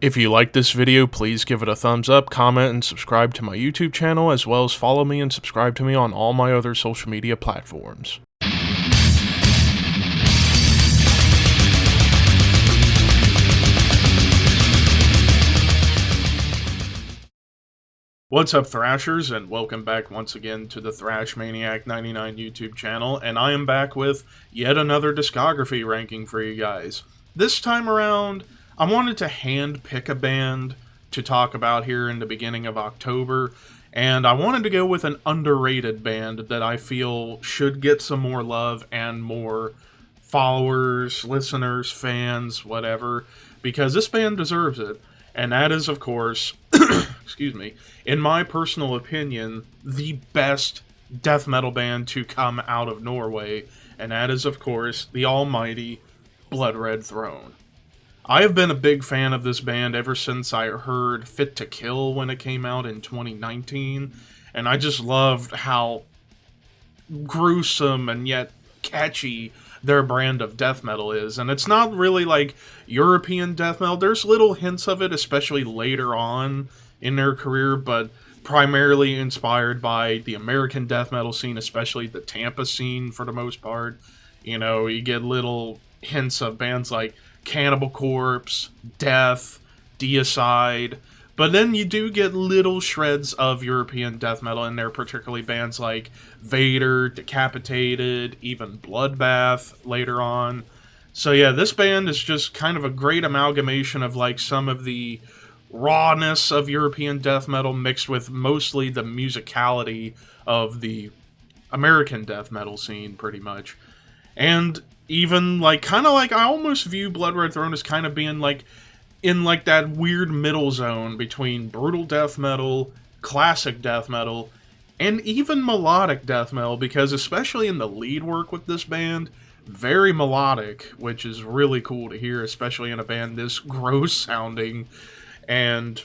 If you like this video, please give it a thumbs up, comment, and subscribe to my YouTube channel, as well as follow me and subscribe to me on all my other social media platforms. What's up, Thrashers, and welcome back once again to the Thrash Maniac 99 YouTube channel, and I am back with yet another discography ranking for you guys. This time around, I wanted to hand pick a band to talk about here in the beginning of October, and I wanted to go with an underrated band that I feel should get some more love and more followers, listeners, fans, whatever, because this band deserves it. And that is, of course, excuse me, in my personal opinion, the best death metal band to come out of Norway, and that is, of course, the almighty Blood Red Throne. I have been a big fan of this band ever since I heard Fit to Kill when it came out in 2019, and I just loved how gruesome and yet catchy their brand of death metal is. And it's not really like European death metal. There's little hints of it, especially later on in their career, but primarily inspired by the American death metal scene, especially the Tampa scene for the most part. You know, you get little hints of bands like Cannibal Corpse, Death, Deicide, but then you do get little shreds of European death metal in there, particularly bands like Vader, Decapitated, even Bloodbath later on. So yeah, this band is just kind of a great amalgamation of like some of the rawness of European death metal mixed with mostly the musicality of the American death metal scene, pretty much. And even like kind of like I almost view Blood Red Throne as kind of being like in like that weird middle zone between brutal death metal, classic death metal, and even melodic death metal, because especially in the lead work with this band, very melodic, which is really cool to hear, especially in a band this gross sounding. And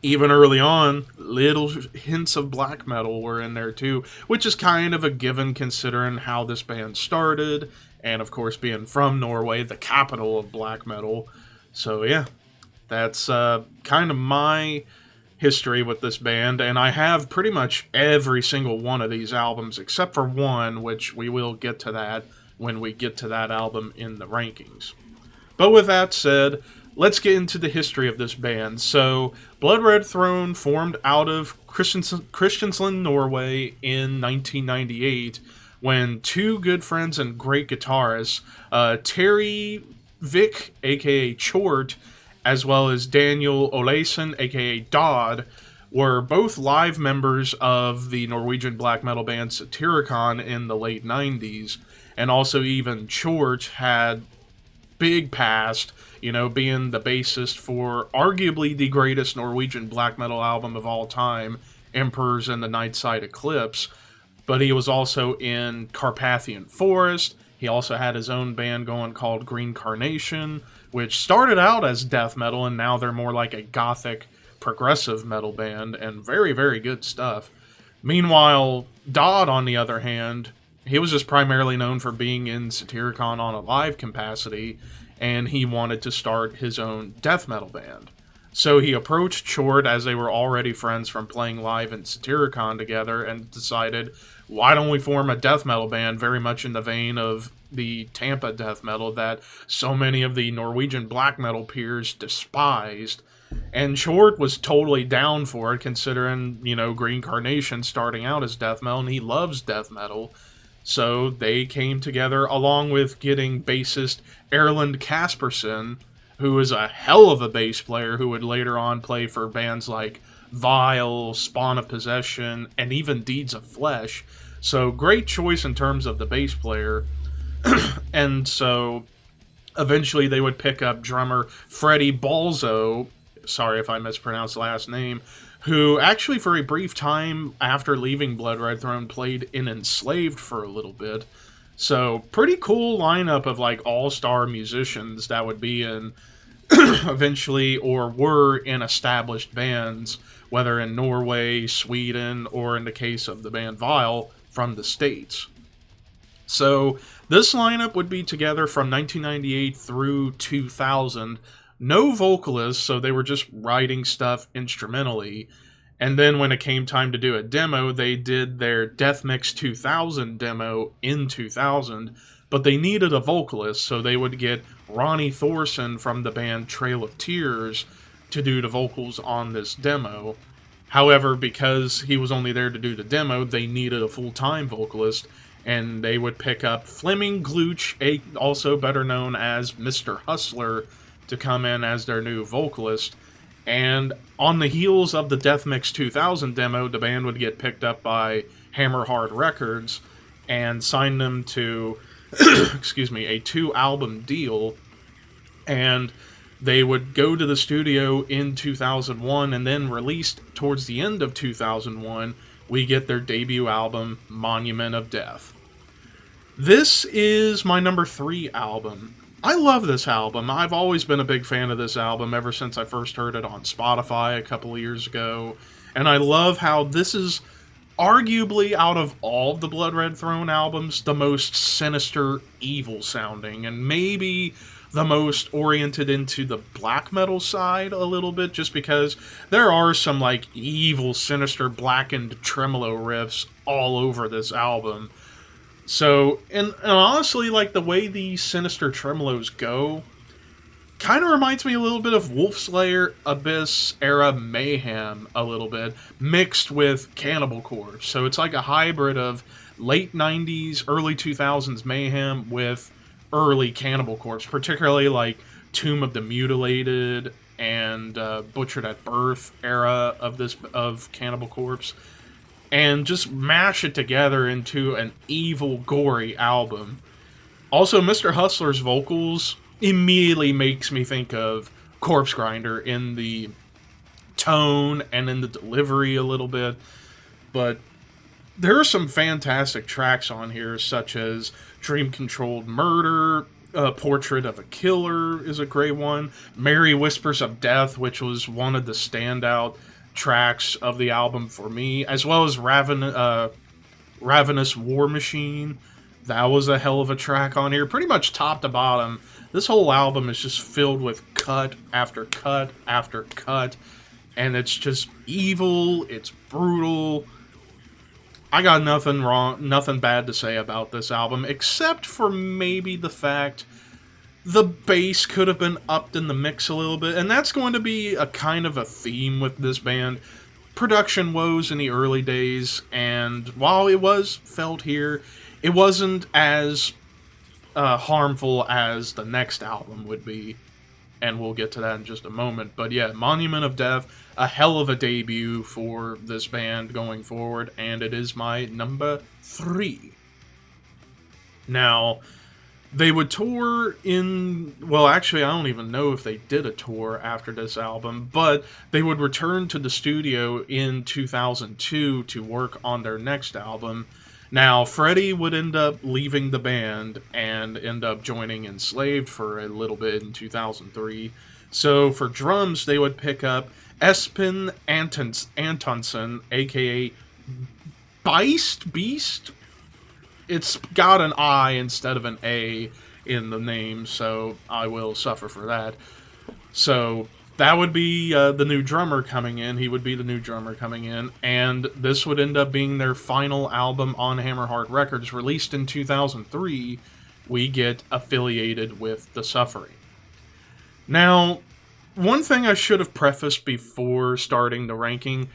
even early on, little hints of black metal were in there too, which is kind of a given considering how this band started, and of course being from Norway, the capital of black metal. So yeah, that's kind of my history with this band, and I have pretty much every single one of these albums except for one, which we will get to that when we get to that album in the rankings. But with that said, let's get into the history of this band. So, Blood Red Throne formed out of Kristiansand, Norway in 1998, when two good friends and great guitarists, Terry Vick, a.k.a. Chort, as well as Daniel Olesen, a.k.a. Dodd, were both live members of the Norwegian black metal band Satyricon in the late 90s, and also even Chort had big past, you know, being the bassist for arguably the greatest Norwegian black metal album of all time, Emperors and the Nightside Eclipse, but he was also in Carpathian Forest. He also had his own band going called Green Carnation, which started out as death metal, and now they're more like a gothic progressive metal band, and very, very good stuff. Meanwhile, Dodd, on the other hand, he was just primarily known for being in Satyricon on a live capacity, and he wanted to start his own death metal band. So he approached Chort, as they were already friends from playing live in Satyricon together, and decided, why don't we form a death metal band very much in the vein of the Tampa death metal that so many of the Norwegian black metal peers despised. And Chort was totally down for it, considering, you know, Green Carnation starting out as death metal, and he loves death metal. So they came together, along with getting bassist Erlend Kaspersen, who is a hell of a bass player who would later on play for bands like Vile, Spawn of Possession, and even Deeds of Flesh. So great choice in terms of the bass player. And so eventually they would pick up drummer Freddie Balzo, sorry if I mispronounced the last name, who actually for a brief time after leaving Blood Red Throne played in Enslaved for a little bit. So pretty cool lineup of like all-star musicians that would be in eventually or were in established bands, whether in Norway, Sweden, or in the case of the band Vile, from the States. So this lineup would be together from 1998 through 2000, no vocalists, so they were just writing stuff instrumentally. And then when it came time to do a demo, they did their Death Mix 2000 demo in 2000, but they needed a vocalist, so they would get Ronnie Thorson from the band Trail of Tears to do the vocals on this demo. However, because he was only there to do the demo, they needed a full-time vocalist, and they would pick up Fleming Glooch, also better known as Mr. Hustler, to come in as their new vocalist. And on the heels of the Death Mix 2000 demo, the band would get picked up by Hammerhard Records and sign them to, excuse me, a 2-album deal. And they would go to the studio in 2001, and then released towards the end of 2001, we get their debut album, Monument of Death. This is my number 3 album. I love this album. I've always been a big fan of this album ever since I first heard it on Spotify a couple of years ago. And I love how this is arguably, out of all the Blood Red Throne albums, the most sinister, evil sounding, and maybe the most oriented into the black metal side a little bit, just because there are some like evil, sinister, blackened tremolo riffs all over this album. So, and honestly, like, the way these sinister tremolos go kind of reminds me a little bit of Wolfslayer, Abyss era Mayhem a little bit, mixed with Cannibal Corpse. So it's like a hybrid of late 90s, early 2000s Mayhem with early Cannibal Corpse, particularly like Tomb of the Mutilated and Butchered at Birth era of Cannibal Corpse. And just mash it together into an evil, gory album. Also, Mr. Hustler's vocals immediately makes me think of Corpse Grinder in the tone and in the delivery a little bit. But there are some fantastic tracks on here, such as Dream Controlled Murder, Portrait of a Killer is a great one, Merry Whispers of Death, which was one of the standout tracks of the album for me, as well as Ravenous War Machine. That was a hell of a track on here. Pretty much top to bottom, this whole album is just filled with cut after cut after cut, and it's just evil, it's brutal. I got nothing bad to say about this album, except for maybe the fact the bass could have been upped in the mix a little bit, and that's going to be a kind of a theme with this band. Production woes in the early days, and while it was felt here, it wasn't as harmful as the next album would be, and we'll get to that in just a moment. But yeah, Monument of Death, a hell of a debut for this band going forward, and it is my number 3. Now, they would tour in... Well, actually, I don't even know if they did a tour after this album, but they would return to the studio in 2002 to work on their next album. Now, Freddie would end up leaving the band and end up joining Enslaved for a little bit in 2003. So, for drums, they would pick up Espen Antonsson, a.k.a. Beast? It's got an I instead of an A in the name, so I will suffer for that. So that would be the new drummer coming in. He would be the new drummer coming in, and this would end up being their final album on Hammerhard Records, released in 2003. We get affiliated with The Suffering. Now, one thing I should have prefaced before starting the ranking: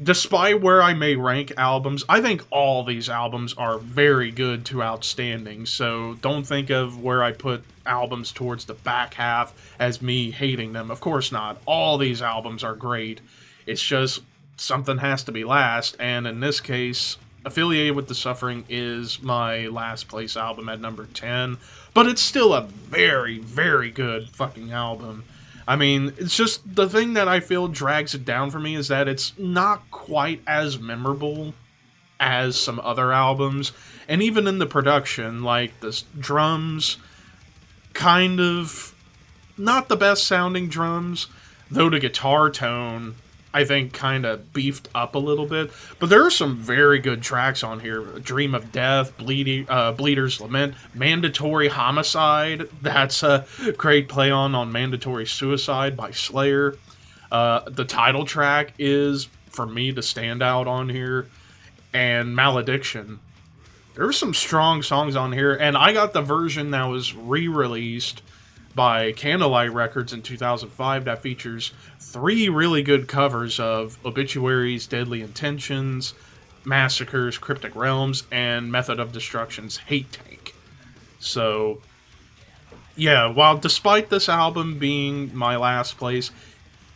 despite where I may rank albums, I think all these albums are very good to outstanding, so don't think of where I put albums towards the back half as me hating them. Of course not. All these albums are great. It's just something has to be last, and in this case, Affiliated with the Suffering is my last place album at number 10, but it's still a very, very good fucking album. I mean, it's just the thing that I feel drags it down for me is that it's not quite as memorable as some other albums. And even in the production, like the drums, kind of not the best sounding drums, though the guitar tone I think, kind of beefed up a little bit. But there are some very good tracks on here. Dream of Death, Bleeder's Lament, Mandatory Homicide. That's a great play on Mandatory Suicide by Slayer. The title track is, for me, the standout on here. And Malediction. There were some strong songs on here. And I got the version that was re-released by Candlelight Records in 2005 that features 3 really good covers of Obituaries, Deadly Intentions, Massacres, Cryptic Realms, and Method of Destruction's Hate Tank. So, yeah, while despite this album being my last place,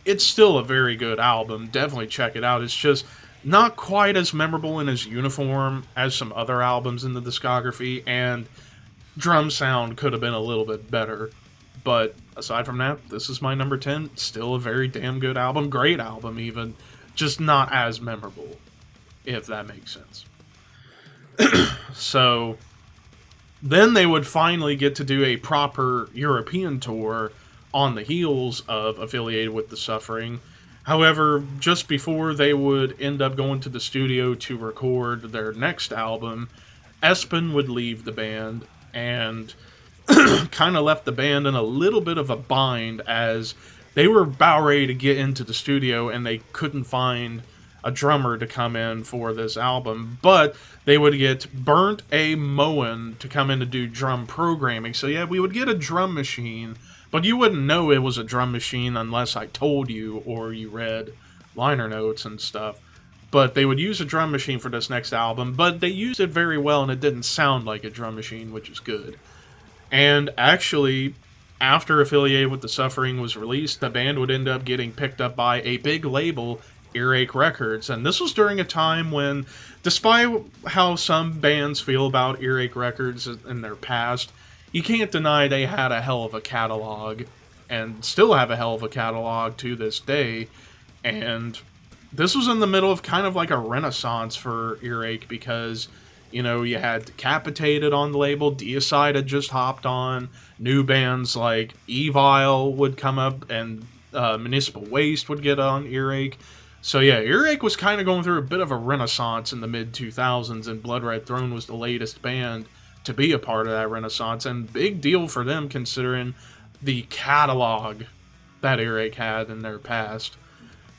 it's still a very good album. Definitely check it out. It's just not quite as memorable and as uniform as some other albums in the discography, and drum sound could have been a little bit better. But aside from that, this is my number 10. Still a very damn good album. Great album, even. Just not as memorable, if that makes sense. So, then they would finally get to do a proper European tour on the heels of Affiliated with the Suffering. However, just before they would end up going to the studio to record their next album, Espen would leave the band, and kind of left the band in a little bit of a bind, as they were about ready to get into the studio and they couldn't find a drummer to come in for this album, but they would get Bernd A. Moen to come in to do drum programming. So yeah, we would get a drum machine, but you wouldn't know it was a drum machine unless I told you or you read liner notes and stuff. But they would use a drum machine for this next album, but they used it very well and it didn't sound like a drum machine, which is good. And actually, after Affiliated with the Suffering was released, the band would end up getting picked up by a big label, Earache Records. And this was during a time when, despite how some bands feel about Earache Records in their past, you can't deny they had a hell of a catalog, and still have a hell of a catalog to this day. And this was in the middle of kind of like a renaissance for Earache, because you know, you had Decapitated on the label, Deicide had just hopped on, new bands like Evil would come up, and Municipal Waste would get on Earache. So yeah, Earache was kind of going through a bit of a renaissance in the mid-2000s, and Blood Red Throne was the latest band to be a part of that renaissance, and big deal for them considering the catalog that Earache had in their past.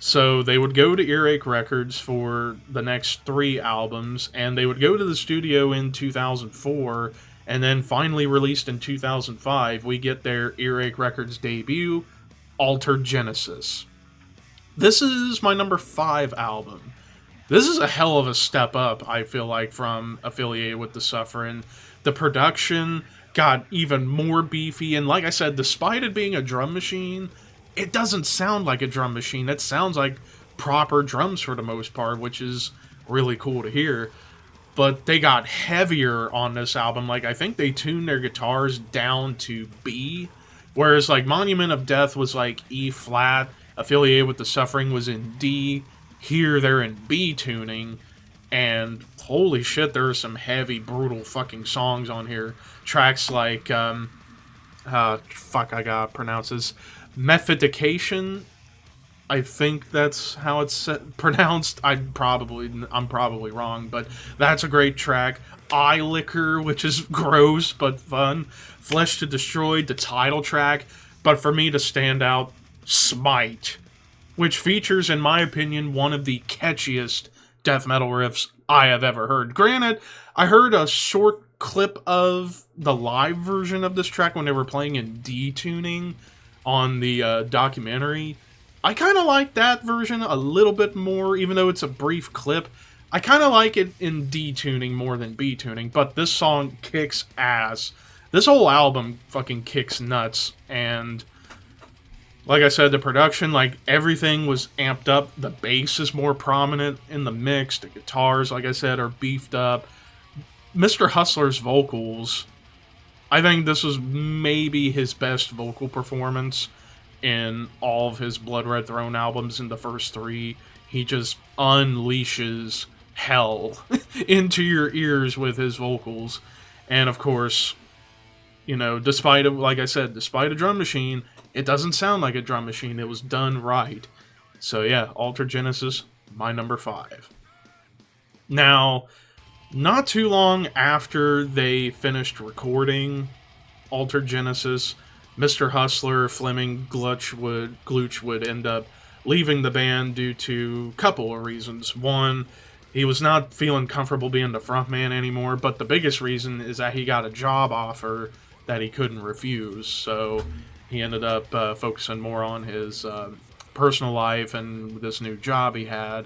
So they would go to Earache Records for the next 3 albums, and they would go to the studio in 2004, and then finally released in 2005, we get their Earache Records debut, Altered Genesis. This is my number 5 album. This is a hell of a step up, I feel like, from Affiliated with the Suffering. The production got even more beefy, and like I said, despite it being a drum machine, it doesn't sound like a drum machine. It sounds like proper drums for the most part, which is really cool to hear. But they got heavier on this album. Like, I think they tuned their guitars down to B, whereas like Monument of Death was like E flat, Affiliated with the Suffering was in D. Here they're in B tuning, and holy shit, there are some heavy, brutal fucking songs on here. Tracks like I gotta pronounce this, Methodication. I think that's how it's pronounced. I'm probably wrong, but that's a great track. Eye Liquor, which is gross but fun. Flesh to Destroy, the title track. But for me to stand out, Smite, which features, in my opinion, one of the catchiest death metal riffs I have ever heard. Granted, I heard a short clip of the live version of this track when they were playing in D tuning on the documentary. I kind of like that version a little bit more, even though it's a brief clip. I kind of like it in D tuning more than B tuning, but this song kicks ass. This whole album fucking kicks nuts, and like I said, the production, like, everything was amped up. The bass is more prominent in the mix. The guitars, like I said, are beefed up. Mr. Hustler's vocals, I think this was maybe his best vocal performance in all of his Blood Red Throne albums. In the first 3, he just unleashes hell into your ears with his vocals. And of course, you know, like I said, despite a drum machine, it doesn't sound like a drum machine. It was done right. So yeah, Altered Genesis, my number 5. Now, not too long after they finished recording Altered Genesis, Mr. Hustler, Fleming Glooch would end up leaving the band due to a couple of reasons. One, he was not feeling comfortable being the frontman anymore, but the biggest reason is that he got a job offer that he couldn't refuse, so he ended up focusing more on his personal life and this new job he had,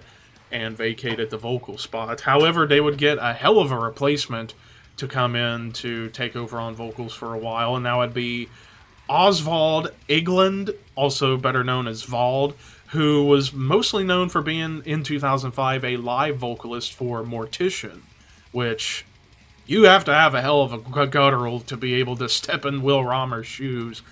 and vacated the vocal spot. However, they would get a hell of a replacement to come in to take over on vocals for a while, and that would be Oswald Igland, also better known as Vald, who was mostly known for being, in 2005, a live vocalist for Mortician, which you have to have a hell of a guttural to be able to step in Will Romer's shoes.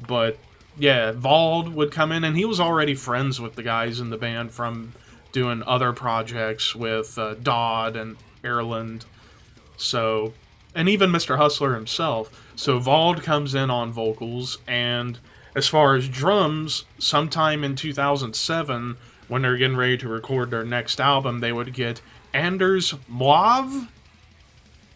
But yeah, Vald would come in, and he was already friends with the guys in the band from doing other projects with Dodd and Ireland. So, and even Mr. Hustler himself. So Vald comes in on vocals, and as far as drums, sometime in 2007, when they're getting ready to record their next album, they would get Anders Mauve,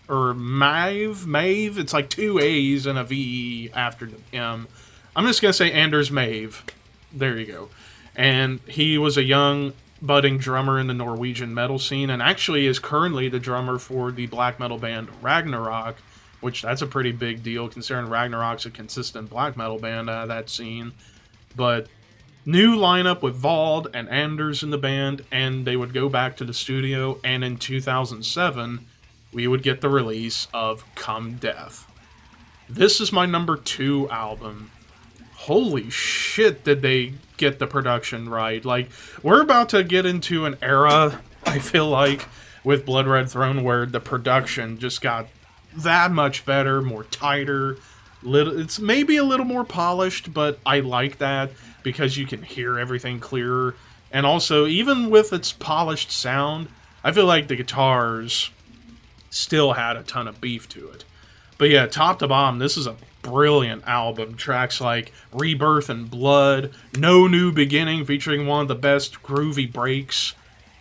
or Mave, it's like 2 A's and a V after the M. I'm just going to say Anders Mave. There you go. And he was a young, budding drummer in the Norwegian metal scene, and actually is currently the drummer for the black metal band Ragnarok, which that's a pretty big deal considering Ragnarok's a consistent black metal band out of that scene. But new lineup with Vald and Anders in the band, and they would go back to the studio, and in 2007, we would get the release of Come Death. This is my number 2 album. Holy shit, did they get the production right. Like, we're about to get into an era, I feel like, with Blood Red Throne where the production just got that much better, more tighter. It's maybe a little more polished, but I like that because you can hear everything clearer. And also, even with its polished sound, I feel like the guitars still had a ton of beef to it. But yeah, top to bottom, this is a brilliant album. Tracks like Rebirth and Blood, No New Beginning, featuring one of the best groovy breaks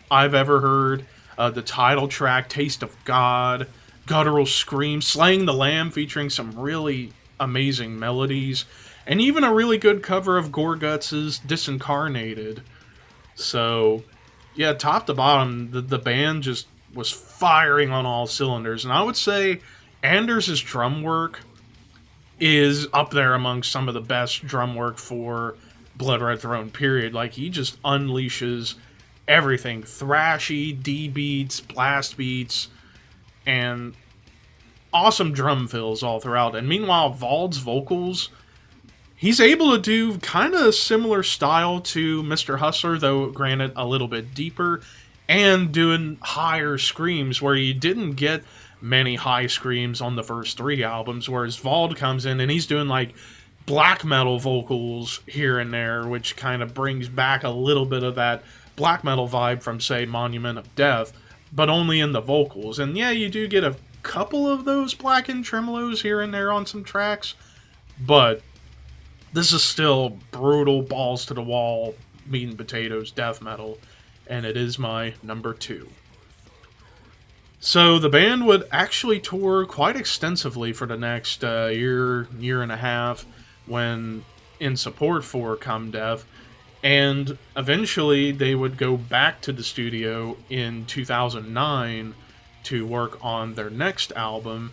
I've ever heard. The title track, Taste of God, Guttural Scream, Slaying the Lamb, featuring some really amazing melodies, and even a really good cover of Gorguts' Disincarnated. So, yeah, top to bottom, the band just was firing on all cylinders, and I would say Anders' drum work is up there among some of the best drum work for Blood Red Throne, period. Like, he just unleashes everything. Thrashy, D beats, blast beats, and awesome drum fills all throughout. And meanwhile, Vald's vocals, he's able to do kind of a similar style to Mr. Hustler, though granted a little bit deeper, and doing higher screams where you didn't get many high screams on the first 3 albums, whereas Vald comes in and he's doing like black metal vocals here and there, which kind of brings back a little bit of that black metal vibe from, say, Monument of Death, but only in the vocals. And yeah, you do get a couple of those blackened tremolos here and there on some tracks, but this is still brutal, balls to the wall, meat and potatoes death metal, and it is my number 2. So the band would actually tour quite extensively for the next year and a half when in support for Come Death, and eventually they would go back to the studio in 2009 to work on their next album,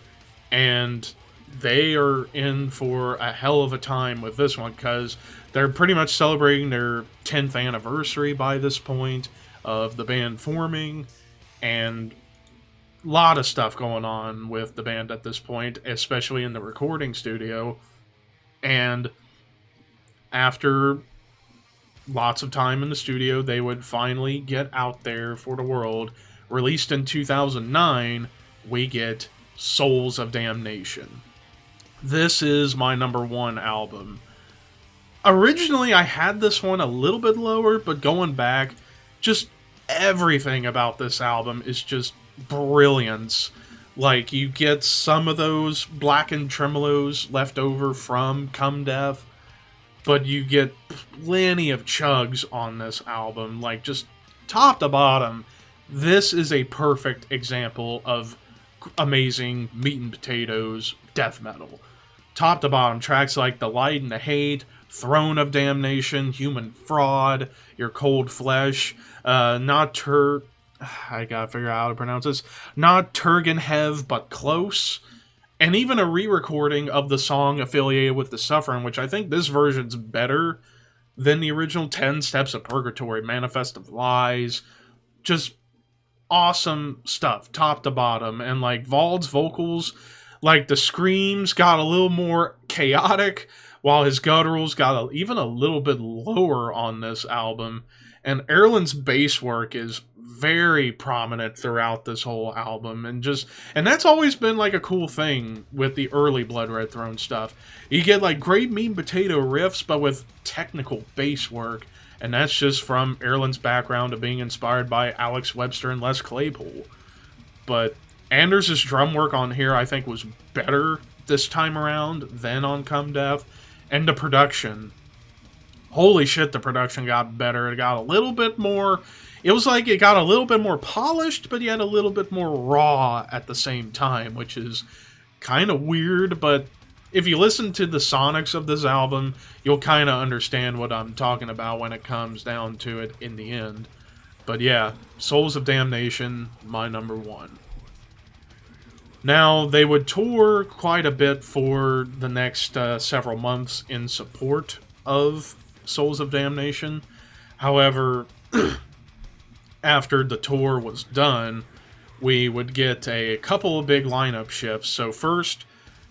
and they are in for a hell of a time with this one because they're pretty much celebrating their 10th anniversary by this point of the band forming, and a lot of stuff going on with the band at this point, especially in the recording studio. And after lots of time in the studio, they would finally get out there for the world. Released in 2009, we get Souls of Damnation. This is my number 1 album. Originally, I had this one a little bit lower, but going back, just everything about this album is just brilliance. Like, you get some of those blackened tremolos left over from Come Death, but you get plenty of chugs on this album, like just top to bottom. This is a perfect example of amazing meat and potatoes death metal. Top to bottom, tracks like The Light and the Hate, Throne of Damnation, Human Fraud, Your Cold Flesh, I gotta figure out how to pronounce this, Not Turgenhev, but Close, and even a re-recording of the song affiliated with The Suffering, which I think this version's better than the original. 10 Steps of Purgatory, Manifest of Lies, just awesome stuff, top to bottom. And like Vald's vocals, like the screams got a little more chaotic, while his gutturals got even a little bit lower on this album. And Erland's bass work is very prominent throughout this whole album, and that's always been like a cool thing with the early Blood Red Throne stuff. You get like great meat and potato riffs, but with technical bass work, and that's just from Erland's background of being inspired by Alex Webster and Les Claypool. But Anders' drum work on here, I think, was better this time around than on Come Death. And the production, holy shit, the production got better. It got a little bit more, it was like it got a little bit more polished, but yet a little bit more raw at the same time, which is kind of weird. But if you listen to the sonics of this album, you'll kind of understand what I'm talking about when it comes down to it in the end. But yeah, Souls of Damnation, my number one. Now, they would tour quite a bit for the next several months in support of Souls of Damnation. However, after the tour was done, we would get a couple of big lineup shifts. So first,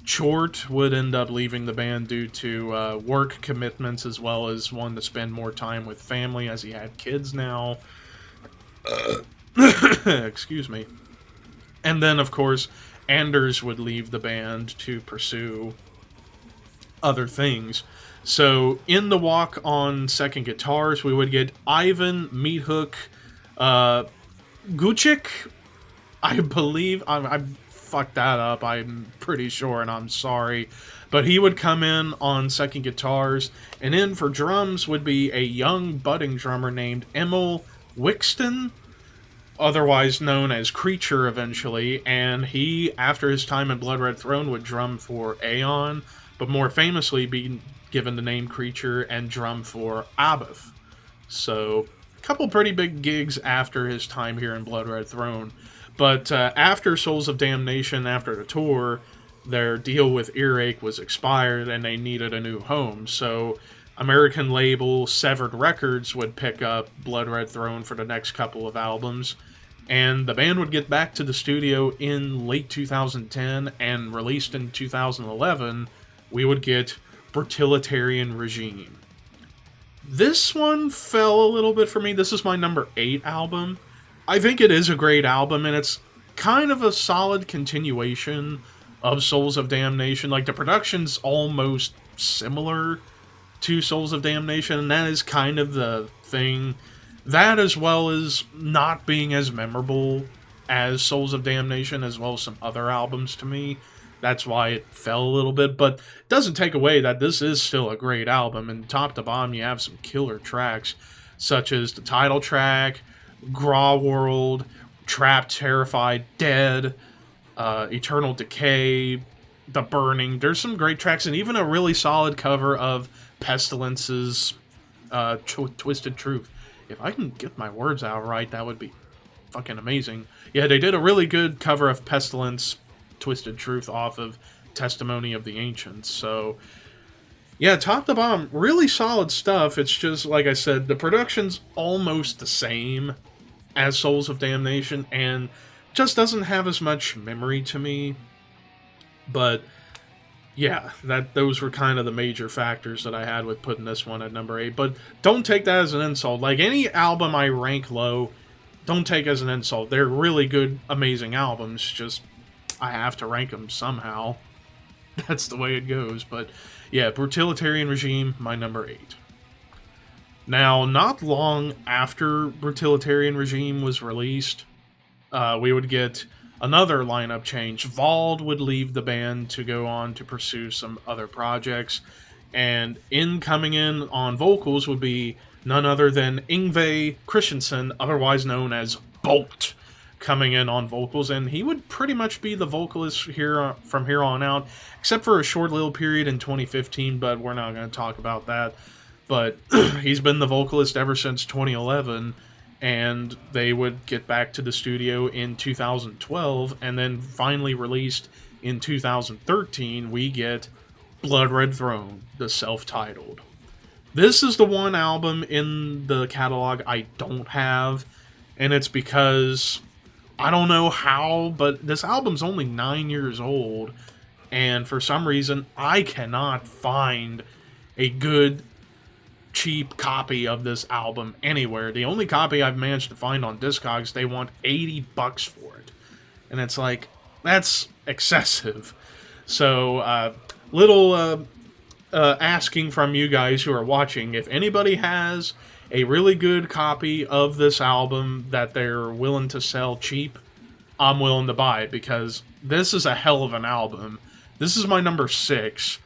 Chort would end up leaving the band due to work commitments, as well as wanting to spend more time with family as he had kids now. Excuse me. And then, of course, Anders would leave the band to pursue other things. So in the walk on second guitars, we would get Ivan Meathook Gucic. I believe I fucked that up, I'm pretty sure, and I'm sorry. But he would come in on second guitars, and in for drums would be a young budding drummer named Emil Wixton, otherwise known as Creature eventually, and he, after his time in Blood Red Throne, would drum for Aeon, but more famously be given the name Creature and drum for Abath. So, a couple pretty big gigs after his time here in Blood Red Throne. But after Souls of Damnation, after the tour, their deal with Earache was expired and they needed a new home. So, American label Severed Records would pick up Blood Red Throne for the next couple of albums, and the band would get back to the studio in late 2010, and released in 2011, we would get Fertilitarian Regime. This one fell a little bit for me. This is my number 8 album. I think it is a great album, and it's kind of a solid continuation of Souls of Damnation. Like, the production's almost similar to Souls of Damnation, and that is kind of the thing. That, as well as not being as memorable as Souls of Damnation, as well as some other albums to me. That's why it fell a little bit, but it doesn't take away that this is still a great album, and top to bottom you have some killer tracks, such as the title track, Graw World, Trapped, Terrified, Dead, Eternal Decay, The Burning. There's some great tracks, and even a really solid cover of Pestilence's Twisted Truth. If I can get my words out right, that would be fucking amazing. Yeah, they did a really good cover of Pestilence, Twisted Truth off of Testimony of the Ancients. So, yeah, top to bottom, really solid stuff. It's just, like I said, the production's almost the same as Souls of Damnation, and just doesn't have as much memory to me. But yeah, those were kind of the major factors that I had with putting this one at number 8. But don't take that as an insult. Like, any album I rank low, don't take as an insult. They're really good, amazing albums. Just, I have to rank them somehow. That's the way it goes. But yeah, Fertilitarian Regime, my number 8. Now, not long after Fertilitarian Regime was released, we would get another lineup change. Vald would leave the band to go on to pursue some other projects. And coming in on vocals would be none other than Yngve Christensen, otherwise known as Bolt, coming in on vocals, and he would pretty much be the vocalist here from here on out, except for a short little period in 2015, but we're not going to talk about that. But he's been the vocalist ever since 2011, and they would get back to the studio in 2012, and then finally released in 2013, we get Blood Red Throne, the self-titled. This is the one album in the catalog I don't have, and it's because I don't know how, but this album's only 9 years old, and for some reason I cannot find a good, cheap copy of this album anywhere. The only copy I've managed to find on Discogs, they want $80 for it, and it's like, that's excessive. So, asking from you guys who are watching, if anybody has a really good copy of this album that they're willing to sell cheap, I'm willing to buy it, because this is a hell of an album. This is my number 6.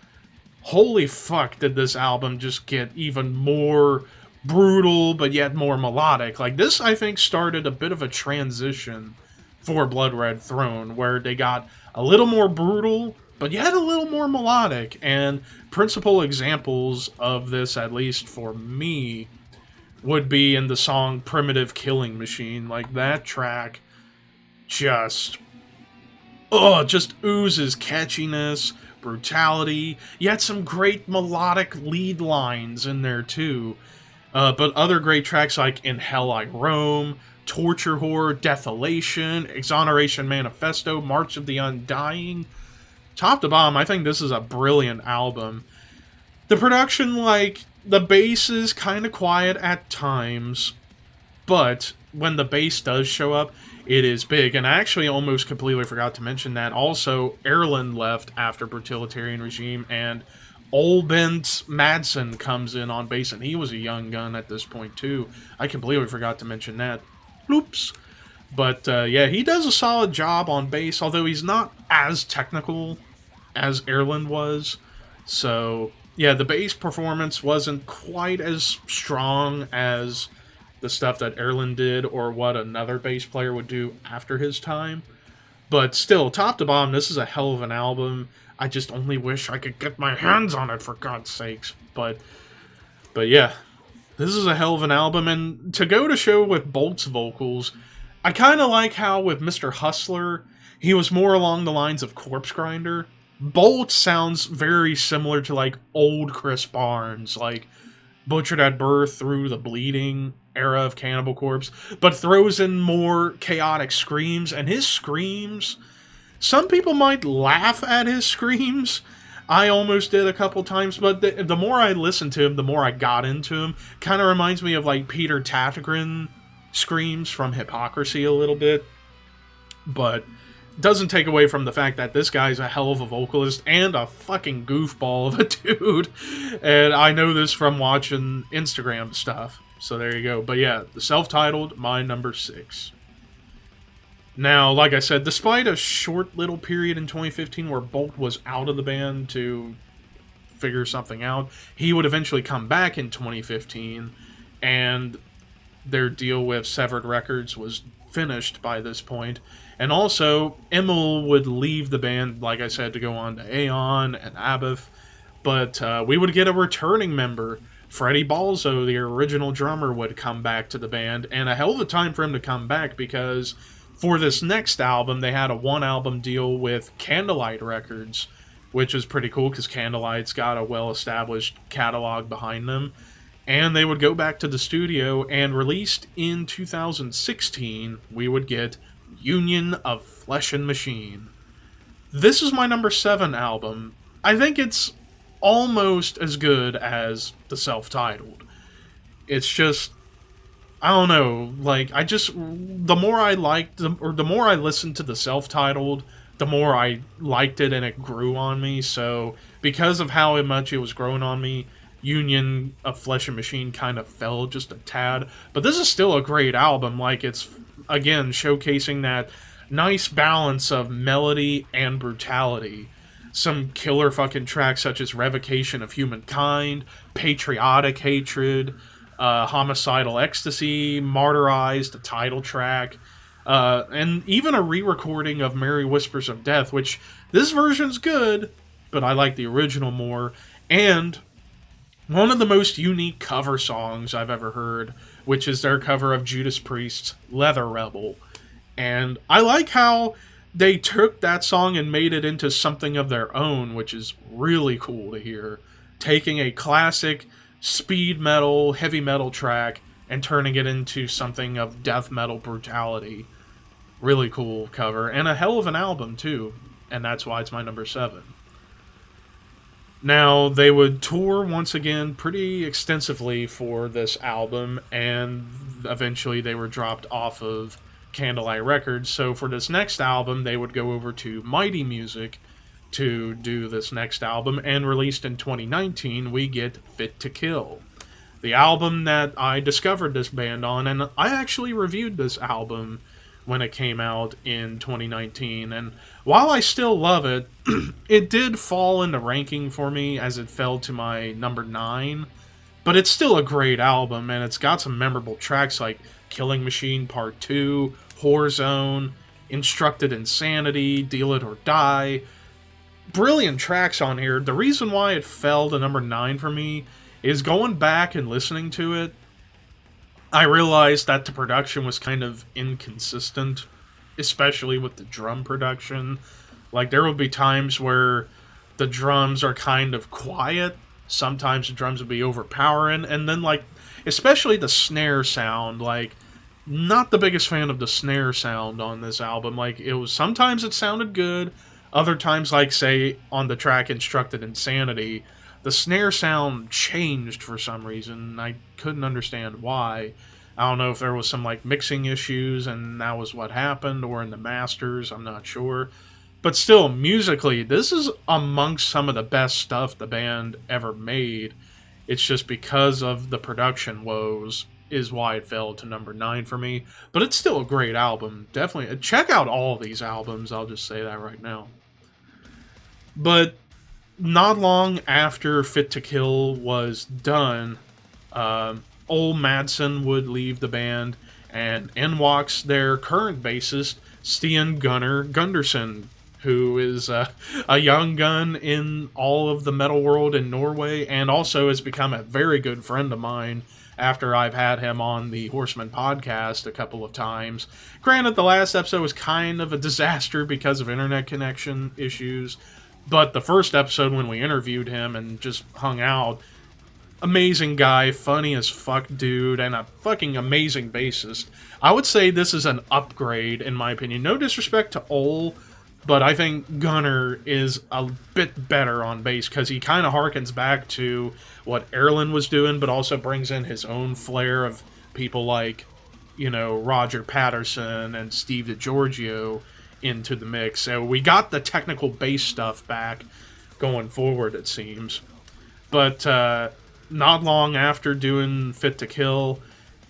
Holy fuck, did this album just get even more brutal, but yet more melodic. Like, this, I think, started a bit of a transition for Blood Red Throne, where they got a little more brutal, but yet a little more melodic. And principal examples of this, at least for me, would be in the song Primitive Killing Machine. Like, that track just oozes catchiness, brutality, yet some great melodic lead lines in there too. But other great tracks like In Hell I Roam, Torture Horror, Desolation, Exoneration Manifesto, March of the Undying. Top to bottom, I think this is a brilliant album. The production, like, the bass is kind of quiet at times, but when the bass does show up, it is big. And I actually almost completely forgot to mention that also Erland left after Fertilitarian Regime, and Olbent Madsen comes in on bass, and he was a young gun at this point too. I completely forgot to mention that. Oops. But yeah, he does a solid job on bass, although he's not as technical as Erland was. So yeah, the bass performance wasn't quite as strong as the stuff that Erland did or what another bass player would do after his time. But still, top to bottom, this is a hell of an album. I just only wish I could get my hands on it, for God's sakes. But yeah, this is a hell of an album. And to go to show with Bolt's vocals, I kind of like how with Mr. Hustler, he was more along the lines of Corpse Grinder. Bolt sounds very similar to, like, old Chris Barnes, like Butchered at Birth through the Bleeding era of Cannibal Corpse, but throws in more chaotic screams, and his screams, some people might laugh at his screams. I almost did a couple times, but the more I listened to him, the more I got into him. Kind of reminds me of, like, Peter Tatgren screams from Hypocrisy a little bit, but doesn't take away from the fact that this guy's a hell of a vocalist and a fucking goofball of a dude. And I know this from watching Instagram stuff. So there you go. But yeah, the self-titled, my number 6. Now, like I said, despite a short little period in 2015 where Bolt was out of the band to figure something out, he would eventually come back in 2015, and their deal with Severed Records was finished by this point. And also, Emil would leave the band, like I said, to go on to Aeon and Abath. But we would get a returning member. Freddie Balzo, the original drummer, would come back to the band. And a hell of a time for him to come back, because for this next album, they had a one-album deal with Candlelight Records, which is pretty cool because Candlelight's got a well-established catalog behind them. And they would go back to the studio, and released in 2016, we would get Union of Flesh and Machine. This is my number 7 album. I think it's almost as good as the self-titled. It's just, I don't know, like, the more I liked, or the more I listened to the self-titled, the more I liked it, and it grew on me. So, because of how much it was growing on me, Union of Flesh and Machine kind of fell just a tad. But this is still a great album. Like, it's, again, showcasing that nice balance of melody and brutality. some killer fucking tracks such as Revocation of Humankind, Patriotic Hatred, Homicidal Ecstasy, Martyrized, the title track, and even a re-recording of Merry Whispers of Death, which this version's good, but I like the original more, and one of the most unique cover songs I've ever heard, which is their cover of Judas Priest's Leather Rebel. And I like how they took that song and made it into something of their own, which is really cool to hear. Taking a classic speed metal, heavy metal track and turning it into something of death metal brutality. Really cool cover, and a hell of an album too, and that's why it's my number 7. Now, they would tour once again pretty extensively for this album, and eventually they were dropped off of Candlelight Records. So for this next album, they would go over to Mighty Music to do this next album, and released in 2019, we get Fit to Kill, the album that I discovered this band on, and I actually reviewed this album when it came out in 2019, and while I still love it, it did fall in the ranking for me as it fell to my number 9, but it's still a great album, and it's got some memorable tracks like Killing Machine Part 2, Warzone, Instructed Insanity, Deal It or Die. Brilliant tracks on here. The reason why it fell to number 9 for me is going back and listening to it, I realized that the production was kind of inconsistent, especially with the drum production. Like, there would be times where the drums are kind of quiet, sometimes the drums would be overpowering, and then, like, especially the snare sound, like, not the biggest fan of the snare sound on this album. Like, it was, sometimes it sounded good, other times, like, say, on the track Instructed Insanity, the snare sound changed for some reason. I couldn't understand why. I don't know if there was some, like, mixing issues and that was what happened, or in the masters, I'm not sure. But still, musically, this is amongst some of the best stuff the band ever made. It's just because of the production woes is why it fell to number 9 for me. But it's still a great album. Definitely. Check out all of these albums, I'll just say that right now. But not long after Fit to Kill was done, Ole Madsen would leave the band, and in walks their current bassist, Stian Gunnar Gunderson, who is a young gun in all of the metal world in Norway, and also has become a very good friend of mine after I've had him on the Horseman podcast a couple of times. Granted, the last episode was kind of a disaster because of internet connection issues, but the first episode when we interviewed him and just hung out, amazing guy, funny as fuck dude, and a fucking amazing bassist. I would say this is an upgrade, in my opinion. No disrespect to Ole, but I think Gunnar is a bit better on bass, because he kind of harkens back to what Erlen was doing, but also brings in his own flair of people like, you know, Roger Patterson and Steve DiGiorgio into the mix. So we got the technical bass stuff back going forward, it seems. But not long after doing Fit to Kill,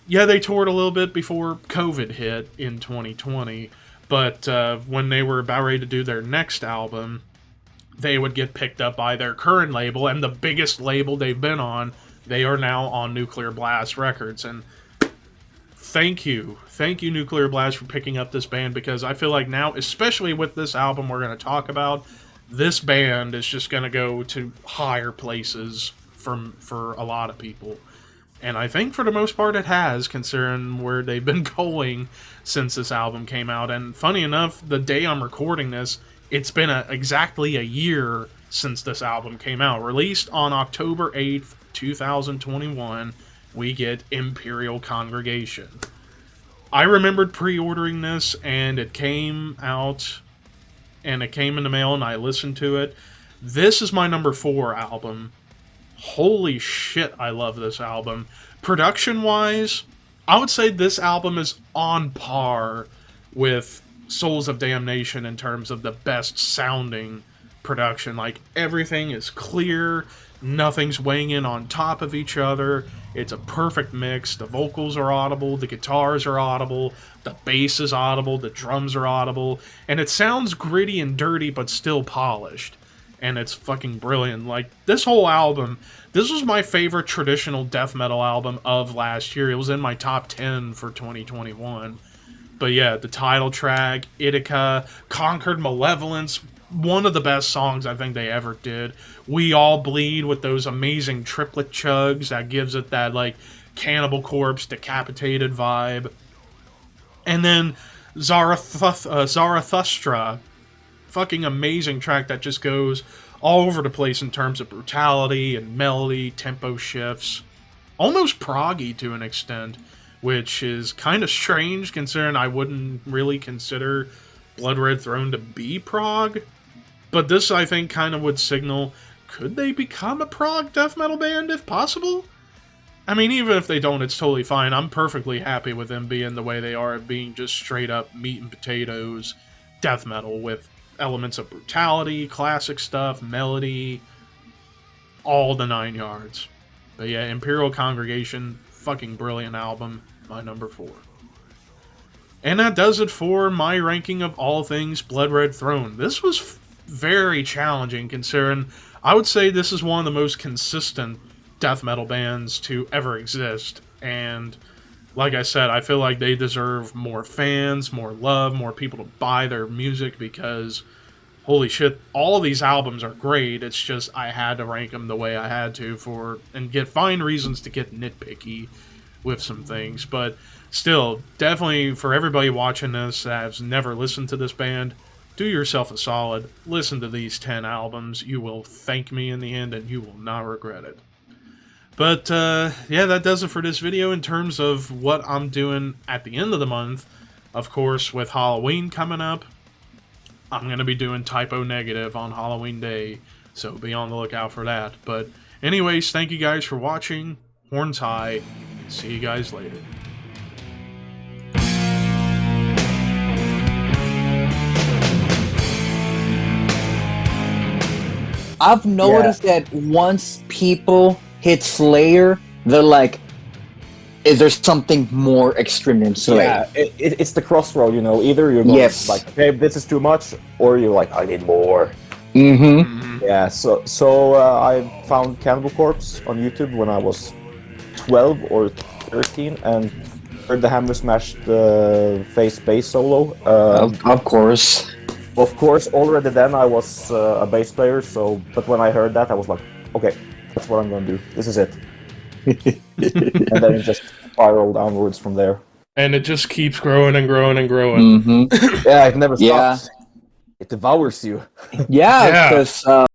yeah, they toured a little bit before COVID hit in 2020, but when they were about ready to do their next album, they would get picked up by their current label, and the biggest label they've been on. They are now on Nuclear Blast Records, and thank you, Nuclear Blast, for picking up this band, because I feel like now, especially with this album we're going to talk about, this band is just going to go to higher places for a lot of people. And I think for the most part it has, considering where they've been going since this album came out. And funny enough, the day I'm recording this, it's been exactly a year since this album came out. Released on October 8th, 2021, we get Imperial Congregation. I remembered pre-ordering this, and it came out, and it came in the mail, and I listened to it. This is my number 4 album. Holy shit, I love this album. Production-wise, I would say this album is on par with Souls of Damnation in terms of the best sounding production. Like, everything is clear, nothing's weighing in on top of each other. It's a perfect mix. The vocals are audible, the guitars are audible, the bass is audible, the drums are audible, and it sounds gritty and dirty but still polished. and it's fucking brilliant. Like, this whole album, this was my favorite traditional death metal album of last year. It was in my top 10 for 2021. But yeah, the title track, ADATA, Conquered Malevolence, one of the best songs I think they ever did. We All Bleed with those amazing triplet chugs that gives it that, like, Cannibal Corpse, decapitated vibe. And then Zarathustra, fucking amazing track that just goes all over the place in terms of brutality and melody, tempo shifts. Almost proggy to an extent, which is kind of strange considering I wouldn't really consider Blood Red Throne to be prog. But this, I think, kind of would signal, could they become a prog death metal band if possible? I mean, even if they don't, it's totally fine. I'm perfectly happy with them being the way they are, being just straight up meat and potatoes death metal with elements of brutality, classic stuff, melody, all the 9 yards. But yeah, Imperial Congregation, fucking brilliant album, my number 4. And that does it for my ranking of all things Blood Red Throne. This was very challenging considering I would say this is one of the most consistent death metal bands to ever exist. And like I said, I feel like they deserve more fans, more love, more people to buy their music because, holy shit, all these albums are great. It's just I had to rank them the way I had to find reasons to get nitpicky with some things. But still, definitely for everybody watching this that has never listened to this band, do yourself a solid. Listen to these 10 albums. You will thank me in the end and you will not regret it. But, yeah, that does it for this video in terms of what I'm doing at the end of the month. Of course, with Halloween coming up, I'm going to be doing Typo Negative on Halloween Day, so be on the lookout for that. But anyways, thank you guys for watching. Horns high. See you guys later. I've noticed that once people hit Slayer, they're like, is there something more extreme than Slayer? Yeah, it's the crossroad, you know. Either you're going like, okay, this is too much, or you're like, I need more. Mm-hmm. Yeah, so I found Cannibal Corpse on YouTube when I was 12 or 13, and heard the Hammer Smash the Face bass solo. Of course. Of course, already then I was a bass player, but when I heard that, I was like, okay, that's what I'm gonna do. This is it. And then it just spiraled downwards from there. And it just keeps growing and growing and growing. Mm-hmm. Yeah, it never stops. It devours you. Yeah, because